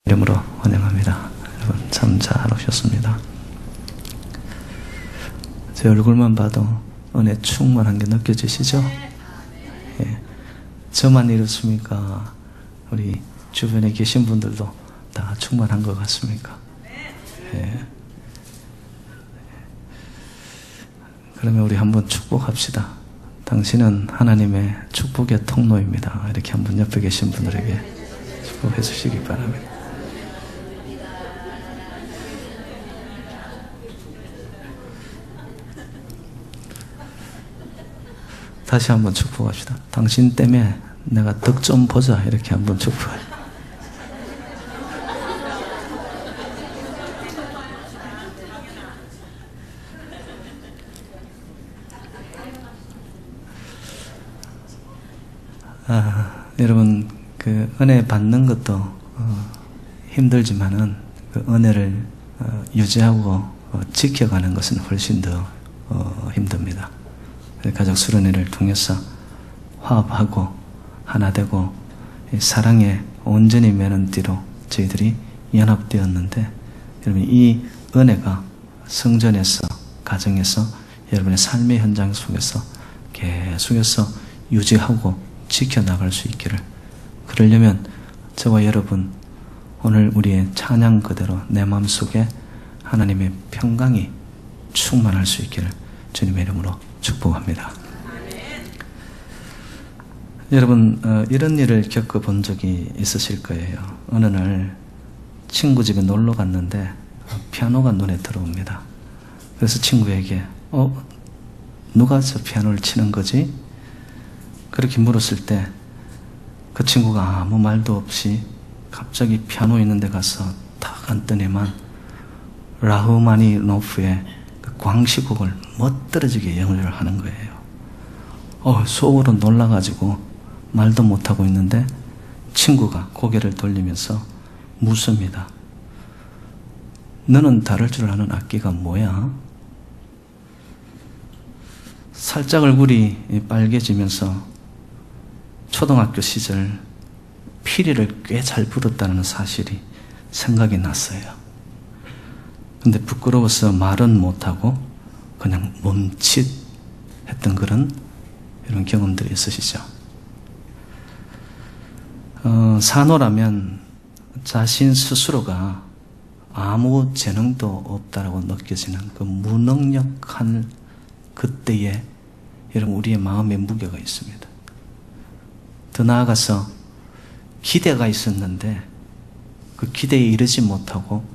이름으로 환영합니다. 여러분 참 잘 오셨습니다. 제 얼굴만 봐도 은혜 충만한 게 느껴지시죠? 예. 저만 이렇습니까? 우리 주변에 계신 분들도 다 충만한 것 같습니까? 예. 그러면 우리 한번 축복합시다. 당신은 하나님의 축복의 통로입니다. 이렇게 한번 옆에 계신 분들에게 축복해 주시기 바랍니다. 다시 한번 축복합시다. 당신 때문에 내가 덕 좀 보자. 이렇게 한번 축복합시다. 여러분 그 은혜 받는 것도 힘들지만은 그 은혜를 유지하고 지켜가는 것은 훨씬 더 힘듭니다. 가족 수련회를 통해서 화합하고 하나 되고 사랑에 온전히 매는 띠로 저희들이 연합되었는데, 여러분 이 은혜가 성전에서 가정에서 여러분의 삶의 현장 속에서 계속해서 유지하고 지켜나갈 수 있기를, 그러려면 저와 여러분 오늘 우리의 찬양 그대로 내 마음속에 하나님의 평강이 충만할 수 있기를 주님의 이름으로 축복합니다. 여러분 이런 일을 겪어본 적이 있으실 거예요. 어느 날 친구 집에 놀러 갔는데 피아노가 눈에 들어옵니다. 그래서 친구에게 누가 저 피아노를 치는 거지? 그렇게 물었을 때 그 친구가 아무 말도 없이 갑자기 피아노 있는 데 가서 딱 앉더니만 라흐마니노프의 그 광시곡을 멋들어지게 연주를 하는 거예요. 속으로 놀라가지고 말도 못하고 있는데 친구가 고개를 돌리면서 묻습니다. 너는 다룰 줄 아는 악기가 뭐야? 살짝 얼굴이 빨개지면서 초등학교 시절 피리를 꽤 잘 불었다는 사실이 생각이 났어요. 근데 부끄러워서 말은 못하고 그냥 멈칫했던 그런 이런 경험들이 있으시죠? 산호라면 자신 스스로가 아무 재능도 없다라고 느껴지는 그 무능력한 그때에 여러분 우리의 마음의 무게가 있습니다. 더 나아가서 기대가 있었는데 그 기대에 이르지 못하고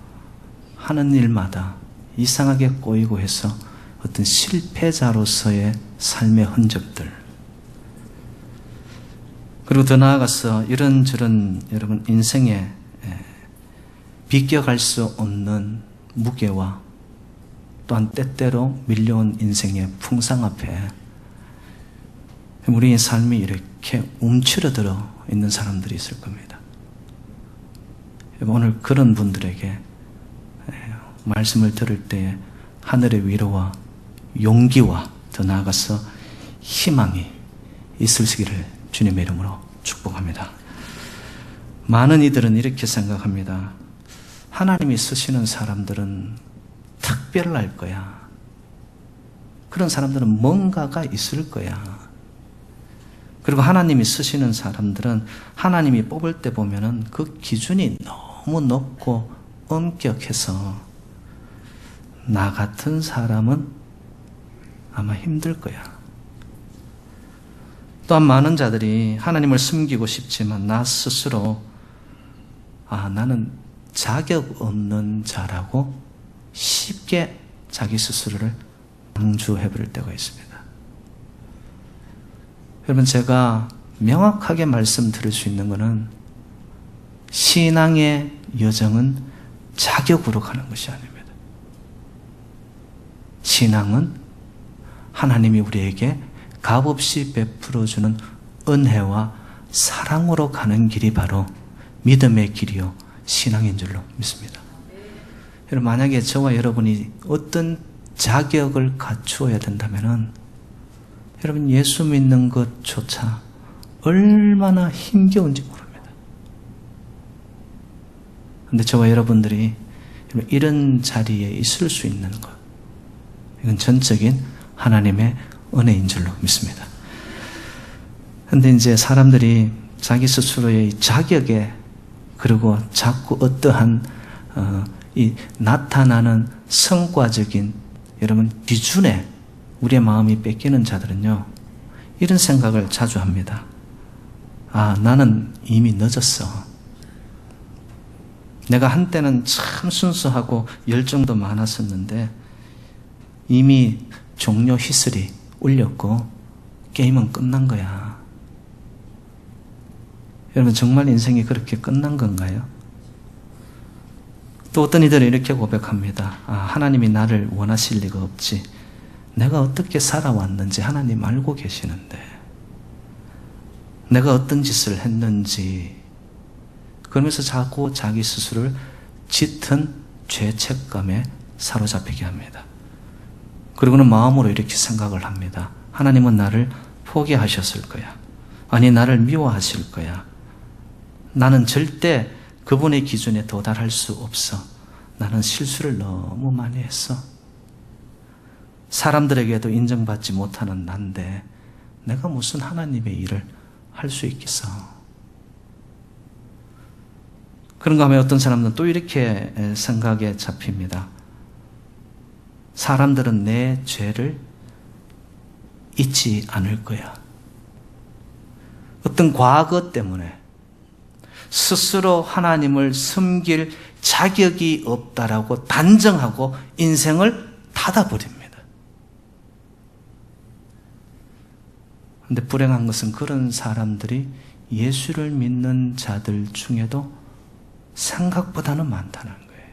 하는 일마다 이상하게 꼬이고 해서 어떤 실패자로서의 삶의 흔적들, 그리고 더 나아가서 이런저런 여러분 인생에 비껴갈 수 없는 무게와 또한 때때로 밀려온 인생의 풍상 앞에 우리의 삶이 이렇게 움츠러들어 있는 사람들이 있을 겁니다. 오늘 그런 분들에게 말씀을 들을 때 하늘의 위로와 용기와 더 나아가서 희망이 있으시기를 주님의 이름으로 축복합니다. 많은 이들은 이렇게 생각합니다. 하나님이 쓰시는 사람들은 특별할 거야. 그런 사람들은 뭔가가 있을 거야. 그리고 하나님이 쓰시는 사람들은 하나님이 뽑을 때 보면은 그 기준이 너무 높고 엄격해서 나 같은 사람은 아마 힘들 거야. 또한 많은 자들이 하나님을 숨기고 싶지만 나 스스로 나는 자격 없는 자라고 쉽게 자기 스스로를 방주해버릴 때가 있습니다. 여러분 제가 명확하게 말씀드릴 수 있는 것은 신앙의 여정은 자격으로 가는 것이 아닙니다. 신앙은 하나님이 우리에게 값없이 베풀어주는 은혜와 사랑으로 가는 길이 바로 믿음의 길이요 신앙인 줄로 믿습니다. 여러분 만약에 저와 여러분이 어떤 자격을 갖추어야 된다면은 여러분 예수 믿는 것조차 얼마나 힘겨운지 모릅니다. 근데 저와 여러분들이 이런 자리에 있을 수 있는 것, 이건 전적인 하나님의 은혜인 줄로 믿습니다. 근데 이제 사람들이 자기 스스로의 자격에, 그리고 자꾸 어떠한 이 나타나는 성과적인 여러분 기준에 우리의 마음이 뺏기는 자들은요, 이런 생각을 자주 합니다. 아, 나는 이미 늦었어. 내가 한때는 참 순수하고 열정도 많았었는데 이미 종료 휘슬이 울렸고 게임은 끝난 거야. 여러분, 정말 인생이 그렇게 끝난 건가요? 또 어떤 이들은 이렇게 고백합니다. 아, 하나님이 나를 원하실 리가 없지. 내가 어떻게 살아왔는지 하나님 알고 계시는데, 내가 어떤 짓을 했는지, 그러면서 자꾸 자기 스스로를 짙은 죄책감에 사로잡히게 합니다. 그리고는 마음으로 이렇게 생각을 합니다. 하나님은 나를 포기하셨을 거야. 아니, 나를 미워하실 거야. 나는 절대 그분의 기준에 도달할 수 없어. 나는 실수를 너무 많이 했어. 사람들에게도 인정받지 못하는 난데 내가 무슨 하나님의 일을 할 수 있겠어. 그런가 하면 어떤 사람들은 또 이렇게 생각에 잡힙니다. 사람들은 내 죄를 잊지 않을 거야. 어떤 과거 때문에 스스로 하나님을 섬길 자격이 없다라고 단정하고 인생을 닫아버립니다. 그런데 불행한 것은 그런 사람들이 예수를 믿는 자들 중에도 생각보다는 많다는 거예요.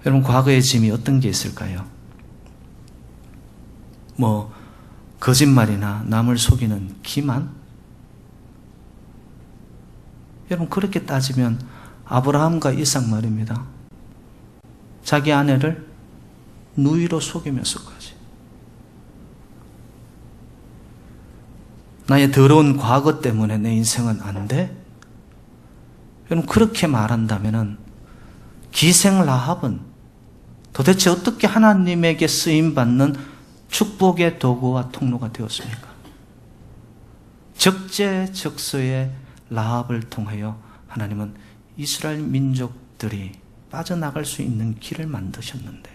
여러분, 과거의 짐이 어떤 게 있을까요? 거짓말이나 남을 속이는 기만? 여러분, 그렇게 따지면 아브라함과 이삭 말입니다. 자기 아내를 누이로 속이면서까지. 나의 더러운 과거 때문에 내 인생은 안 돼? 여러분, 그렇게 말한다면 기생 라합은 도대체 어떻게 하나님에게 쓰임받는 축복의 도구와 통로가 되었습니까? 적재적소의 라합을 통하여 하나님은 이스라엘 민족들이 빠져나갈 수 있는 길을 만드셨는데,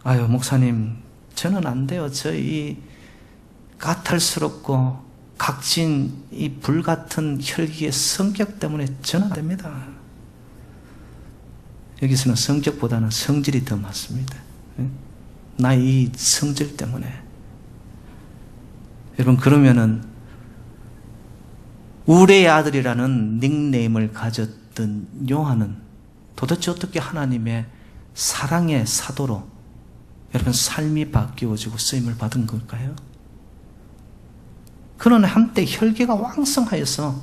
아유, 목사님, 저는 안 돼요. 저 이 까탈스럽고 각진 이 불같은 혈기의 성격 때문에 저는 안 됩니다. 여기서는 성격보다는 성질이 더 맞습니다. 나의 이 성질 때문에. 여러분, 그러면은 우레의 아들이라는 닉네임을 가졌던 요한은 도대체 어떻게 하나님의 사랑의 사도로 여러분 삶이 바뀌어지고 쓰임을 받은 걸까요? 그는 한때 혈기가 왕성하여서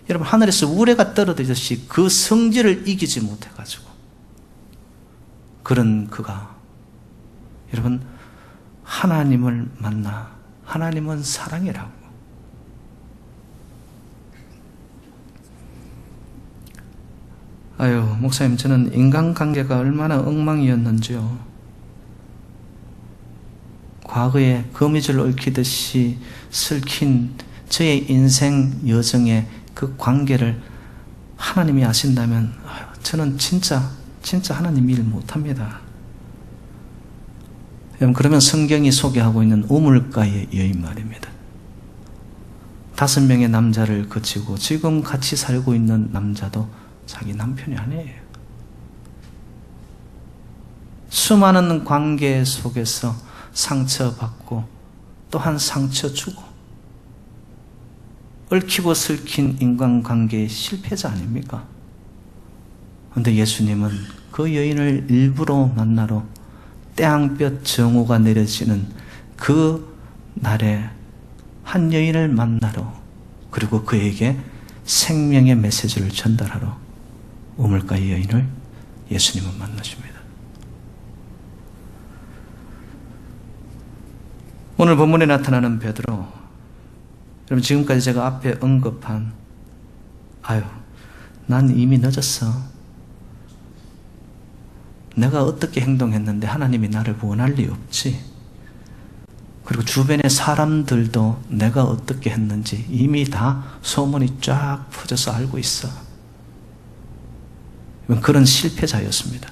여러분 하늘에서 우레가 떨어지듯이 그 성질을 이기지 못해가지고 그런 그가 여러분 하나님을 만나 하나님은 사랑이라고. 아유, 목사님, 저는 인간관계가 얼마나 엉망이었는지요. 과거에 거미줄 얽히듯이 슬킨 저의 인생 여정의 그 관계를 하나님이 아신다면 저는 진짜 하나님 일 못합니다. 여러분, 그러면 성경이 소개하고 있는 우물가의 여인 말입니다. 5명의 남자를 거치고 지금 같이 살고 있는 남자도 자기 남편이 아니에요. 수많은 관계 속에서 상처받고 또한 상처 주고 얽히고 설킨 인간관계의 실패자 아닙니까? 그런데 예수님은 그 여인을 일부러 만나러 태양볕 정오가 내려지는 그 날에 한 여인을 만나러, 그리고 그에게 생명의 메시지를 전달하러 우물가의 여인을 예수님은 만나십니다. 오늘 본문에 나타나는 베드로, 여러분, 지금까지 제가 앞에 언급한 아유, 난 이미 늦었어. 내가 어떻게 행동했는데 하나님이 나를 원할 리 없지. 그리고 주변의 사람들도 내가 어떻게 했는지 이미 다 소문이 쫙 퍼져서 알고 있어. 그런 실패자였습니다.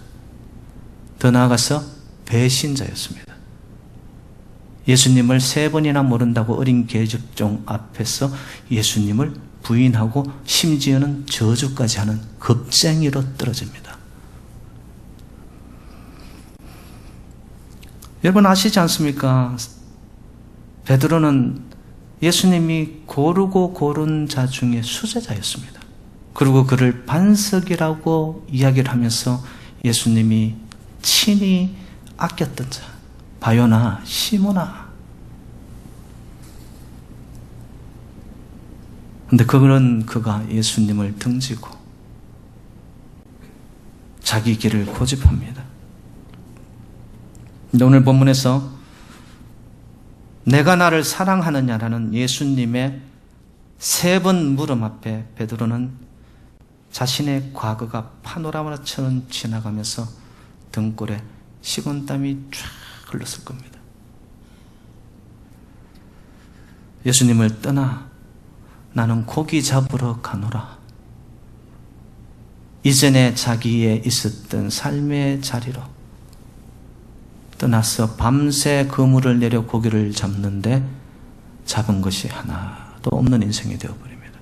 더 나아가서 배신자였습니다. 예수님을 3번이나 모른다고 어린 계집종 앞에서 예수님을 부인하고 심지어는 저주까지 하는 겁쟁이로 떨어집니다. 여러분 아시지 않습니까? 베드로는 예수님이 고르고 고른 자 중에 수제자였습니다. 그리고 그를 반석이라고 이야기를 하면서 예수님이 친히 아꼈던 자, 바요나 시모나. 근데 그가 예수님을 등지고 자기 길을 고집합니다. 근데 오늘 본문에서 내가 나를 사랑하느냐라는 예수님의 3번 물음 앞에 베드로는 자신의 과거가 파노라마처럼 지나가면서 등골에 식은땀이 쫙 흘렀을 겁니다. 예수님을 떠나 나는 고기 잡으러 가노라. 이전에 자기에 있었던 삶의 자리로 떠나서 밤새 그물을 내려 고기를 잡는데 잡은 것이 하나도 없는 인생이 되어버립니다.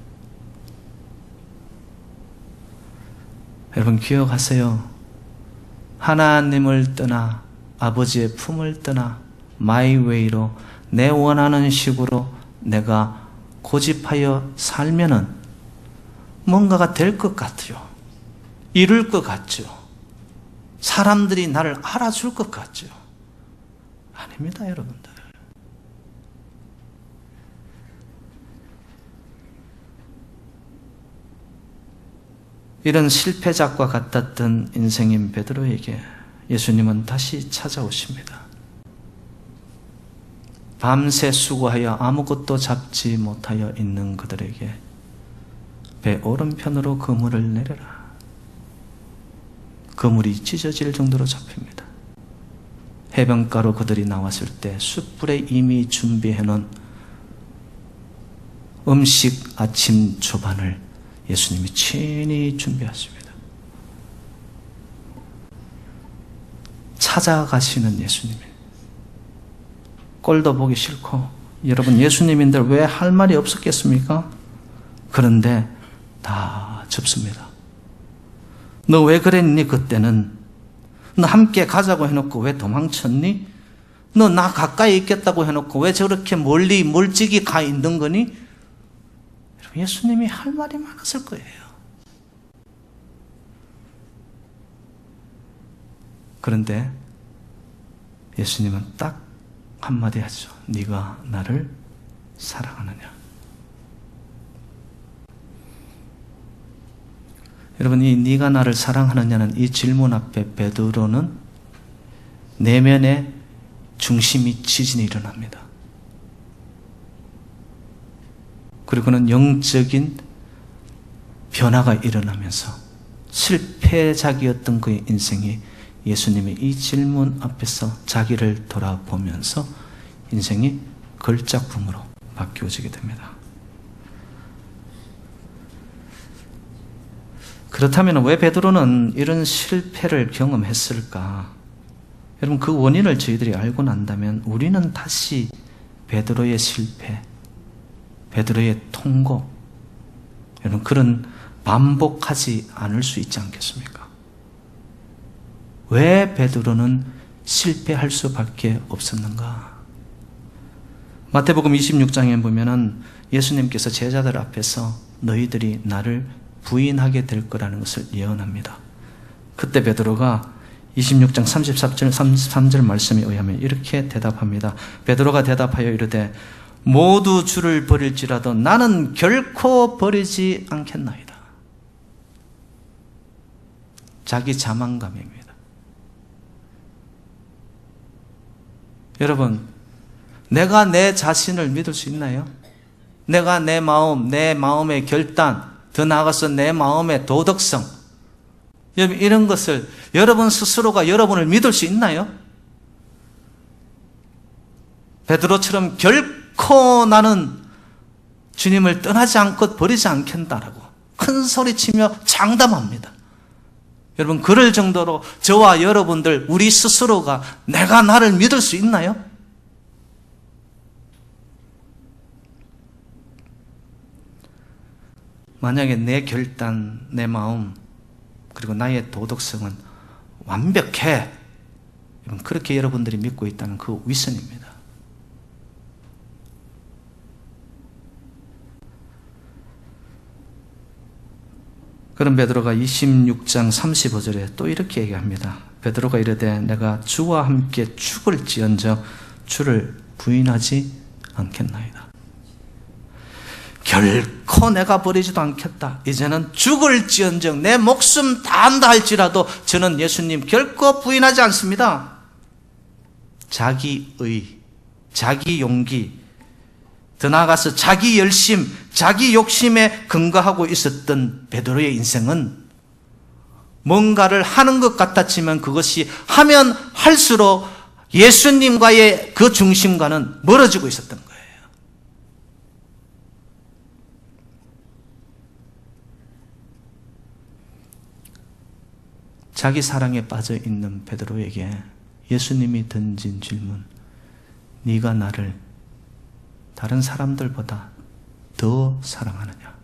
여러분 기억하세요. 하나님을 떠나 아버지의 품을 떠나 마이 웨이로 내 원하는 식으로 내가 고집하여 살면은 뭔가가 될 것 같아요. 이룰 것 같죠. 사람들이 나를 알아줄 것 같죠. 아닙니다, 여러분들. 이런 실패작과 같았던 인생인 베드로에게 예수님은 다시 찾아오십니다. 밤새 수고하여 아무것도 잡지 못하여 있는 그들에게 배 오른편으로 그물을 내려라. 그물이 찢어질 정도로 잡힙니다. 해변가로 그들이 나왔을 때 숯불에 이미 준비해놓은 음식 아침 조반을 예수님이 친히 준비하십니다. 찾아가시는 예수님. 꼴도 보기 싫고, 여러분 예수님인들 왜 할 말이 없었겠습니까? 그런데 다 접습니다. 너 왜 그랬니 그때는? 너 함께 가자고 해놓고 왜 도망쳤니? 너 나 가까이 있겠다고 해놓고 왜 저렇게 멀리 멀찍이 가 있는 거니? 예수님이 할 말이 많았을 거예요. 그런데 예수님은 딱 한마디 하죠. 네가 나를 사랑하느냐? 여러분, 이 네가 나를 사랑하느냐는 이 질문 앞에 베드로는 내면의 중심이 지진이 일어납니다. 그리고 그는 영적인 변화가 일어나면서 실패작이었던 그의 인생이 예수님의 이 질문 앞에서 자기를 돌아보면서 인생이 걸작품으로 바뀌어지게 됩니다. 그렇다면 왜 베드로는 이런 실패를 경험했을까? 여러분 그 원인을 저희들이 알고 난다면 우리는 다시 베드로의 실패, 베드로의 통고, 여러분 그런 반복하지 않을 수 있지 않겠습니까? 왜 베드로는 실패할 수밖에 없었는가? 마태복음 26장에 보면은 예수님께서 제자들 앞에서 너희들이 나를 부인하게 될 거라는 것을 예언합니다. 그때 베드로가 26장 33절 말씀에 의하면 이렇게 대답합니다. 베드로가 대답하여 이르되 모두 주를 버릴지라도 나는 결코 버리지 않겠나이다. 자기 자만감입니다. 여러분, 내가 내 자신을 믿을 수 있나요? 내가 내 마음, 내 마음의 결단, 더 나아가서 내 마음의 도덕성, 여러분 이런 것을 여러분 스스로가 여러분을 믿을 수 있나요? 베드로처럼 결코 나는 주님을 떠나지 않고 버리지 않겠다라고 큰 소리치며 장담합니다. 여러분 그럴 정도로 저와 여러분들 우리 스스로가 내가 나를 믿을 수 있나요? 만약에 내 결단, 내 마음 그리고 나의 도덕성은 완벽해, 그렇게 여러분들이 믿고 있다는 그 위선입니다. 그럼 베드로가 26장 35절에 또 이렇게 얘기합니다. 베드로가 이르되 내가 주와 함께 죽을지언정 주를 부인하지 않겠나이다. 결코 내가 버리지도 않겠다. 이제는 죽을지언정 내 목숨 다한다 할지라도 저는 예수님 결코 부인하지 않습니다. 자기의, 자기 용기, 더 나아가서 자기 열심, 자기 욕심에 근거하고 있었던 베드로의 인생은 뭔가를 하는 것 같았지만 그것이 하면 할수록 예수님과의 그 중심과는 멀어지고 있었던 거예요. 자기 사랑에 빠져 있는 베드로에게 예수님이 던진 질문, 네가 나를 다른 사람들보다 더 사랑하느냐?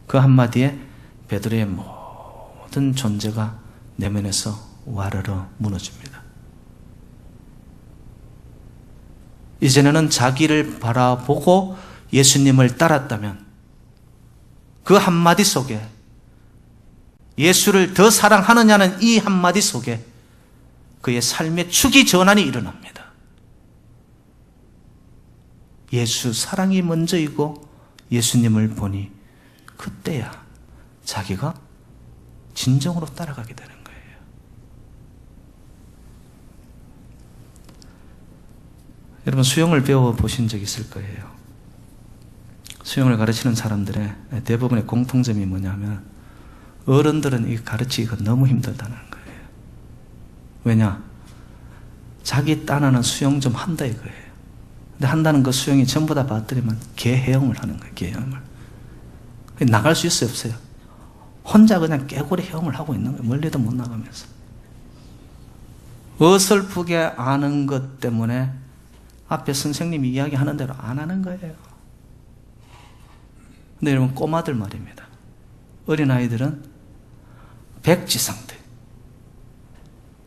그 한마디에 베드로의 모든 존재가 내면에서 와르르 무너집니다. 이전에는 자기를 바라보고 예수님을 따랐다면 그 한마디 속에, 예수를 더 사랑하느냐는 이 한마디 속에 그의 삶의 축이 전환이 일어납니다. 예수 사랑이 먼저이고 예수님을 보니 그때야 자기가 진정으로 따라가게 되는 거예요. 여러분 수영을 배워보신 적 있을 거예요. 수영을 가르치는 사람들의 대부분의 공통점이 뭐냐면 어른들은 이 가르치기가 너무 힘들다는 거예요. 왜냐? 자기 딴아는 수영 좀 한다 이거예요. 근데 한다는 그 수영이 전부 다 받들이면 개헤엄을 하는 거예요. 개헤엄을. 나갈 수 있어요? 없어요? 혼자 그냥 깨고리 헤엄을 하고 있는 거예요. 멀리도 못 나가면서. 어설프게 아는 것 때문에 앞에 선생님이 이야기하는 대로 안 하는 거예요. 근데 여러분 꼬마들 말입니다. 어린아이들은 백지상대.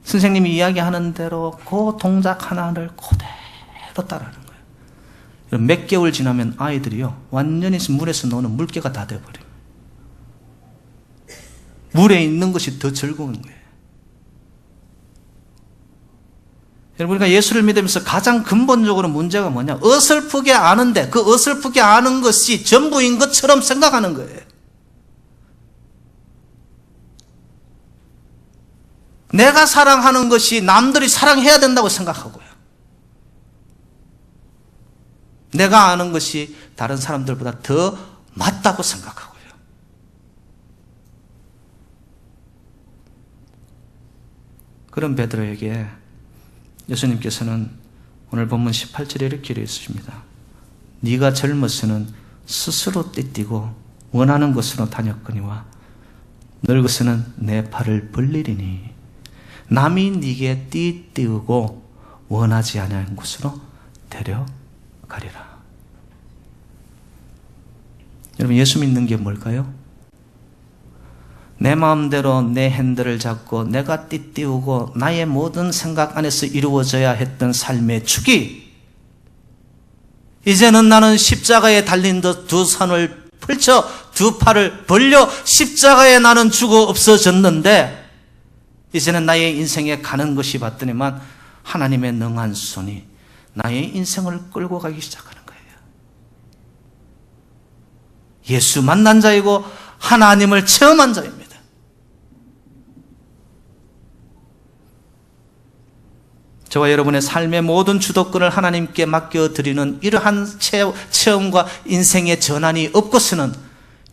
선생님이 이야기하는 대로 그 동작 하나를 그대로 따라하는 거예요. 몇 개월 지나면 아이들이요 완전히 물에서 노는 물개가 다 돼버려요. 물에 있는 것이 더 즐거운 거예요. 여러분, 우리가 예수를 믿으면서 가장 근본적으로 문제가 뭐냐? 어설프게 아는데 그 어설프게 아는 것이 전부인 것처럼 생각하는 거예요. 내가 사랑하는 것이 남들이 사랑해야 된다고 생각하고요. 내가 아는 것이 다른 사람들보다 더 맞다고 생각하고요. 그런 베드로에게 예수님께서는 오늘 본문 18절에 이렇게 이르십니다. 네가 젊어서는 스스로 띠띠고 원하는 곳으로 다녔거니와 늙어서는 내 팔을 벌리리니 남이 네게 띠띠우고 원하지 아니하는 곳으로 데려가리라. 여러분, 예수 믿는 게 뭘까요? 내 마음대로 내 핸들을 잡고 내가 띠띠우고 나의 모든 생각 안에서 이루어져야 했던 삶의 축이 이제는 나는 십자가에 달린 듯 두 손을 펼쳐 두 팔을 벌려 십자가에 나는 죽어 없어졌는데 이제는 나의 인생에 가는 것이 봤더니만 하나님의 능한 손이 나의 인생을 끌고 가기 시작하는 거예요. 예수 만난 자이고 하나님을 체험한 자입니다. 저와 여러분의 삶의 모든 주도권을 하나님께 맡겨드리는 이러한 체험과 인생의 전환이 없고서는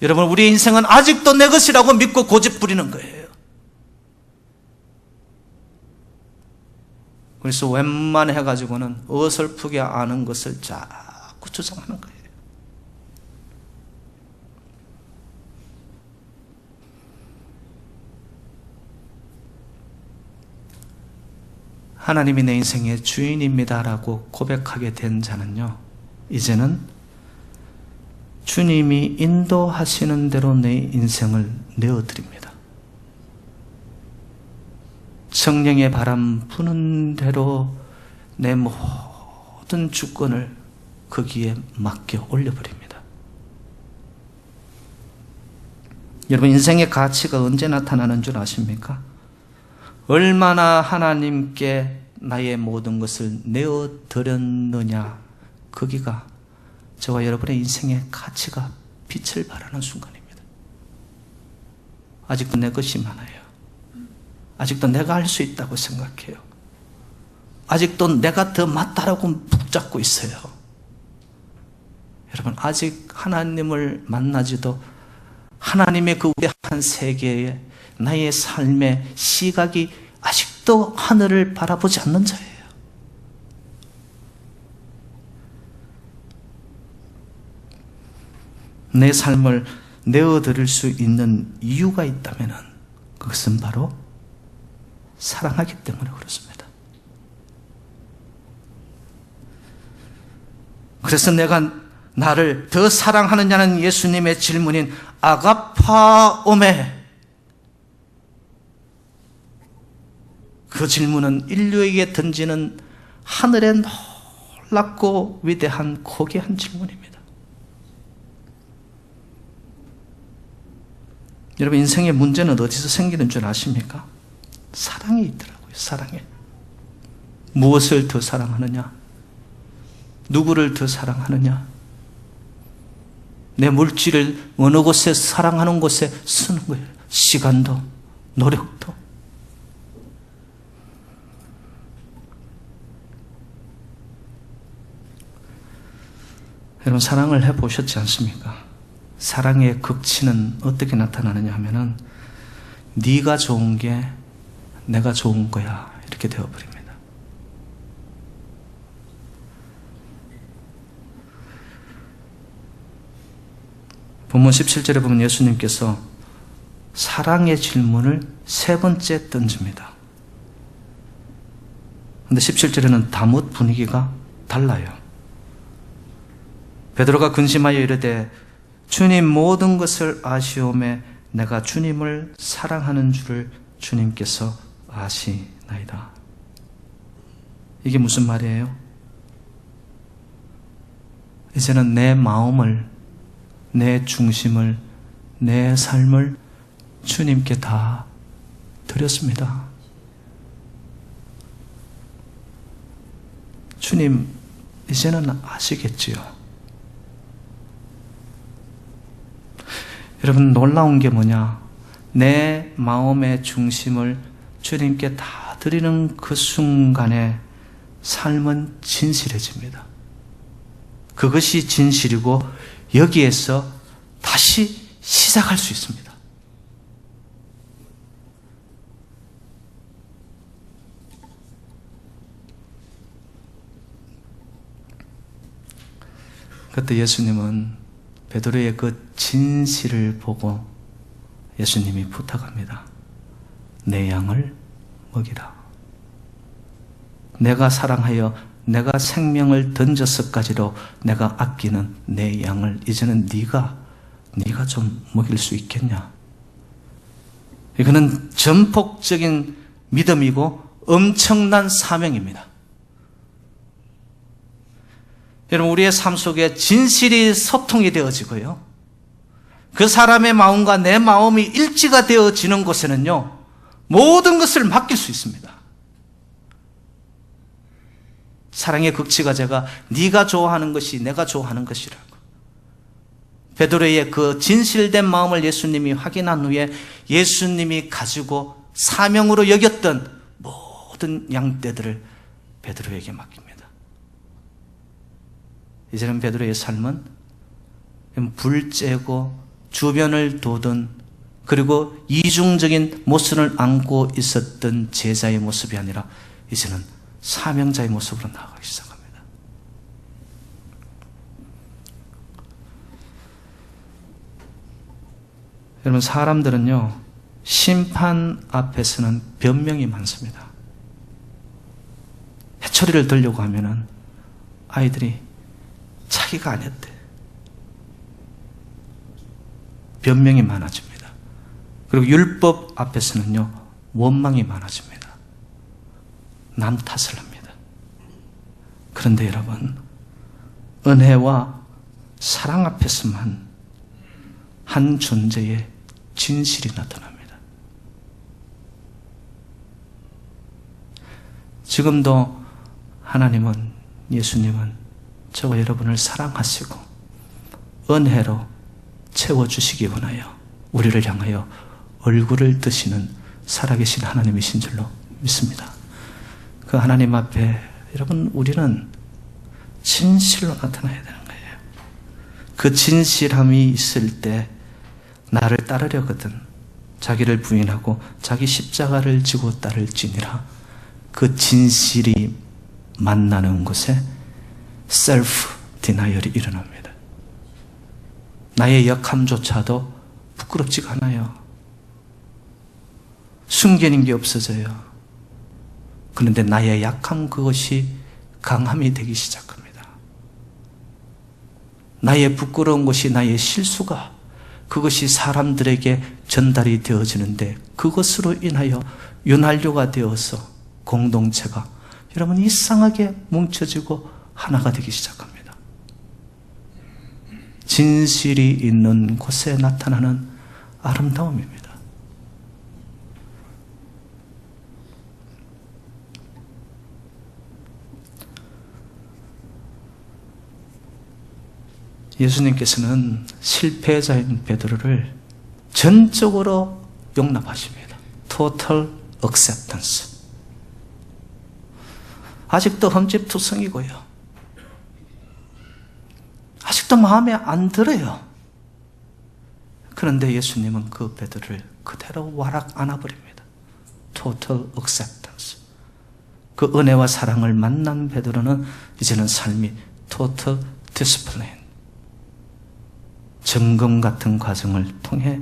여러분, 우리의 인생은 아직도 내 것이라고 믿고 고집 부리는 거예요. 그래서 웬만해가지고는 어설프게 아는 것을 자꾸 주장하는 거예요. 하나님이 내 인생의 주인입니다라고 고백하게 된 자는요, 이제는 주님이 인도하시는 대로 내 인생을 내어드립니다. 성령의 바람 부는 대로 내 모든 주권을 거기에 맡겨 올려버립니다. 여러분, 인생의 가치가 언제 나타나는 줄 아십니까? 얼마나 하나님께 나의 모든 것을 내어드렸느냐, 거기가 저와 여러분의 인생의 가치가 빛을 발하는 순간입니다. 아직도 내 것이 많아요. 아직도 내가 할 수 있다고 생각해요. 아직도 내가 더 맞다라고 붙잡고 있어요. 여러분, 아직 하나님을 만나지도 하나님의 그 위대한 세계에 나의 삶의 시각이 아직도 하늘을 바라보지 않는 자예요. 내 삶을 내어드릴 수 있는 이유가 있다면 그것은 바로 사랑하기 때문에 그렇습니다. 그래서 내가 나를 더 사랑하느냐는 예수님의 질문인 아가파오메, 그 질문은 인류에게 던지는 하늘의 놀랍고 위대한 고귀한 질문입니다. 여러분, 인생의 문제는 어디서 생기는 줄 아십니까? 사랑에 있더라고요. 사랑에. 무엇을 더 사랑하느냐? 누구를 더 사랑하느냐? 내 물질을 어느 곳에 사랑하는 곳에 쓰는 거예요. 시간도, 노력도. 여러분, 사랑을 해보셨지 않습니까? 사랑의 극치는 어떻게 나타나느냐 하면은 네가 좋은 게 내가 좋은 거야, 이렇게 되어버립니다. 본문 17절에 보면 예수님께서 사랑의 질문을 세 번째 던집니다. 그런데 17절에는 다뭇 분위기가 달라요. 베드로가 근심하여 이르되 주님, 모든 것을 아시오매 내가 주님을 사랑하는 줄을 주님께서 아시나이다. 이게 무슨 말이에요? 이제는 내 마음을, 내 중심을, 내 삶을 주님께 다 드렸습니다. 주님, 이제는 아시겠지요? 여러분, 놀라운 게 뭐냐? 내 마음의 중심을 주님께 다 드리는 그 순간에 삶은 진실해집니다. 그것이 진실이고 여기에서 다시 시작할 수 있습니다. 그때 예수님은 베드로의 그 진실을 보고 예수님이 부탁합니다. 내 양을 먹이라. 내가 사랑하여 내가 생명을 던져서까지도 내가 아끼는 내 양을 이제는 네가 좀 먹일 수 있겠냐? 이거는 전폭적인 믿음이고 엄청난 사명입니다. 여러분, 우리의 삶 속에 진실이 소통이 되어지고요, 그 사람의 마음과 내 마음이 일치가 되어지는 곳에는요, 모든 것을 맡길 수 있습니다. 사랑의 극치가 제가 네가 좋아하는 것이 내가 좋아하는 것이라고. 베드로의 그 진실된 마음을 예수님이 확인한 후에 예수님이 가지고 사명으로 여겼던 모든 양떼들을 베드로에게 맡깁니다. 이제는 베드로의 삶은 불 쬐고 주변을 도던, 그리고 이중적인 모습을 안고 있었던 제자의 모습이 아니라 이제는 사명자의 모습으로 나아가기 시작합니다. 여러분, 사람들은요, 심판 앞에서는 변명이 많습니다. 해초리를 들려고 하면은 아이들이 자기가 안 했대. 변명이 많아집니다. 그리고 율법 앞에서는요, 원망이 많아집니다. 남 탓을 합니다. 그런데 여러분, 은혜와 사랑 앞에서만 한 존재의 진실이 나타납니다. 지금도 하나님은, 예수님은 저와 여러분을 사랑하시고 은혜로 채워주시기 원하여 우리를 향하여 얼굴을 드시는 살아계신 하나님이신 줄로 믿습니다. 그 하나님 앞에 여러분, 우리는 진실로 나타나야 되는 거예요. 그 진실함이 있을 때 나를 따르려거든 자기를 부인하고 자기 십자가를 지고 따를지니라. 그 진실이 만나는 곳에 셀프 디나이얼이 일어납니다. 나의 약함조차도 부끄럽지가 않아요. 숨기는 게 없어져요. 그런데 나의 약함, 그것이 강함이 되기 시작합니다. 나의 부끄러운 것이, 나의 실수가, 그것이 사람들에게 전달이 되어지는데 그것으로 인하여 윤활유가 되어서 공동체가 여러분 이상하게 뭉쳐지고 하나가 되기 시작합니다. 진실이 있는 곳에 나타나는 아름다움입니다. 예수님께서는 실패자인 베드로를 전적으로 용납하십니다. Total acceptance. 아직도 흠집투성이고요. 아직도 마음에 안 들어요. 그런데 예수님은 그 베드로를 그대로 와락 안아버립니다. Total acceptance. 그 은혜와 사랑을 만난 베드로는 이제는 삶이 Total discipline. 점검 같은 과정을 통해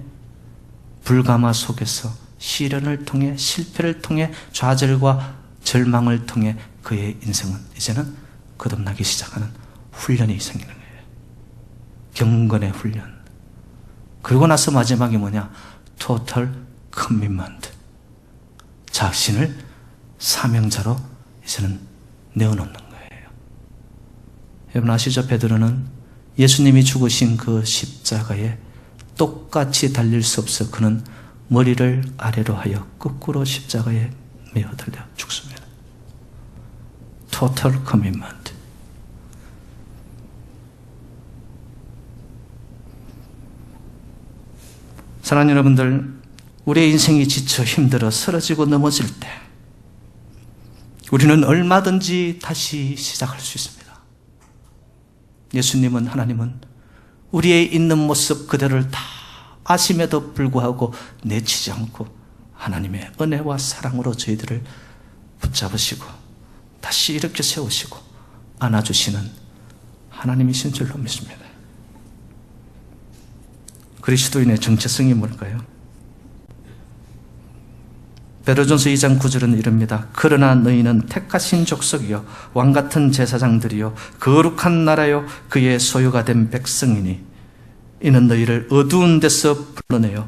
불가마 속에서 시련을 통해 실패를 통해 좌절과 절망을 통해 그의 인생은 이제는 거듭나기 시작하는 훈련이 생기는 거예요. 경건의 훈련. 그리고 나서 마지막이 뭐냐? Total commitment. 자신을 사명자로 이제는 내어놓는 거예요. 여러분 아시죠? 베드로는 예수님이 죽으신 그 십자가에 똑같이 달릴 수 없어 그는 머리를 아래로 하여 거꾸로 십자가에 매어 달려 죽습니다. Total commitment. 사랑하는 여러분들, 우리의 인생이 지쳐 힘들어 쓰러지고 넘어질 때 우리는 얼마든지 다시 시작할 수 있습니다. 예수님은, 하나님은 우리의 있는 모습 그대로를 다 아심에도 불구하고 내치지 않고 하나님의 은혜와 사랑으로 저희들을 붙잡으시고 다시 이렇게 세우시고 안아주시는 하나님이신 줄로 믿습니다. 그리스도인의 정체성이 뭘까요? 베드로전서 2장 9절은 이릅니다. 그러나 너희는 택하신 족속이요 왕같은 제사장들이요 거룩한 나라요 그의 소유가 된 백성이니 이는 너희를 어두운 데서 불러내어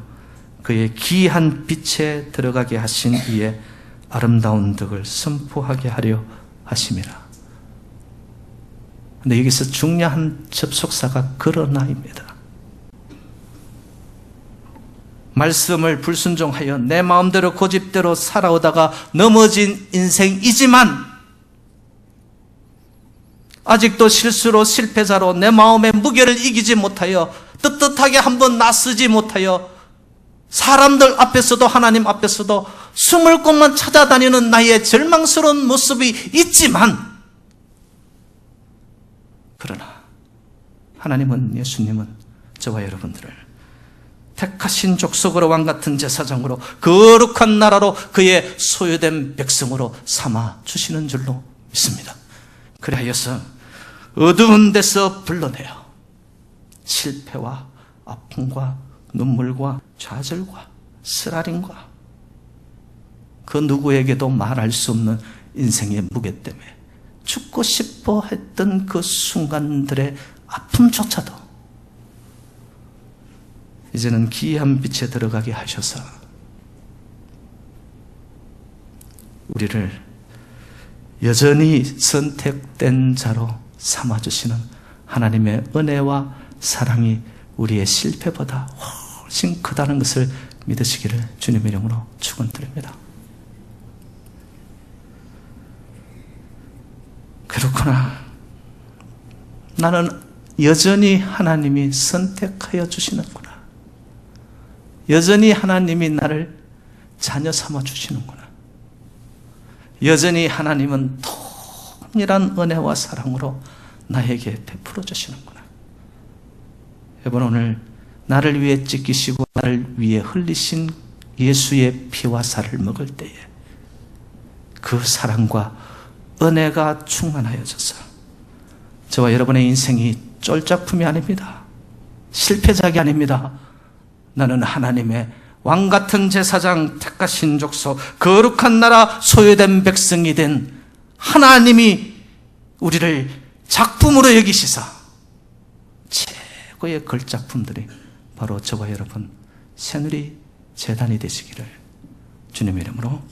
그의 기이한 빛에 들어가게 하신 이의 아름다운 덕을 선포하게 하려 하심이라. 근데 여기서 중요한 접속사가 그러나입니다. 말씀을 불순종하여 내 마음대로 고집대로 살아오다가 넘어진 인생이지만 아직도 실수로 실패자로 내 마음의 무게를 이기지 못하여 떳떳하게 한번 나서지 못하여 사람들 앞에서도 하나님 앞에서도 숨을 곳만 찾아다니는 나의 절망스러운 모습이 있지만, 그러나 하나님은, 예수님은 저와 여러분들을 택하신 족속으로 왕같은 제사장으로 거룩한 나라로 그의 소유된 백성으로 삼아 주시는 줄로 믿습니다. 그리하여서 어두운 데서 불러내어 실패와 아픔과 눈물과 좌절과 쓰라림과 그 누구에게도 말할 수 없는 인생의 무게 때문에 죽고 싶어 했던 그 순간들의 아픔조차도 이제는 기이한 빛에 들어가게 하셔서 우리를 여전히 선택된 자로 삼아주시는 하나님의 은혜와 사랑이 우리의 실패보다 훨씬 크다는 것을 믿으시기를 주님의 이름으로 축원드립니다. 그렇구나. 나는 여전히 하나님이 선택하여 주시는구나. 여전히 하나님이 나를 자녀 삼아 주시는구나. 여전히 하나님은 동일한 은혜와 사랑으로 나에게 베풀어 주시는구나. 여러분, 오늘 나를 위해 찢기시고 나를 위해 흘리신 예수의 피와 살을 먹을 때에 그 사랑과 은혜가 충만하여져서 저와 여러분의 인생이 쫄작품이 아닙니다. 실패작이 아닙니다. 나는 하나님의 왕같은 제사장, 택하신 족속, 거룩한 나라, 소유된 백성이 된 하나님이 우리를 작품으로 여기시사 최고의 걸작품들이 바로 저와 여러분 새누리 재단이 되시기를 주님의 이름으로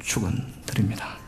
축원드립니다.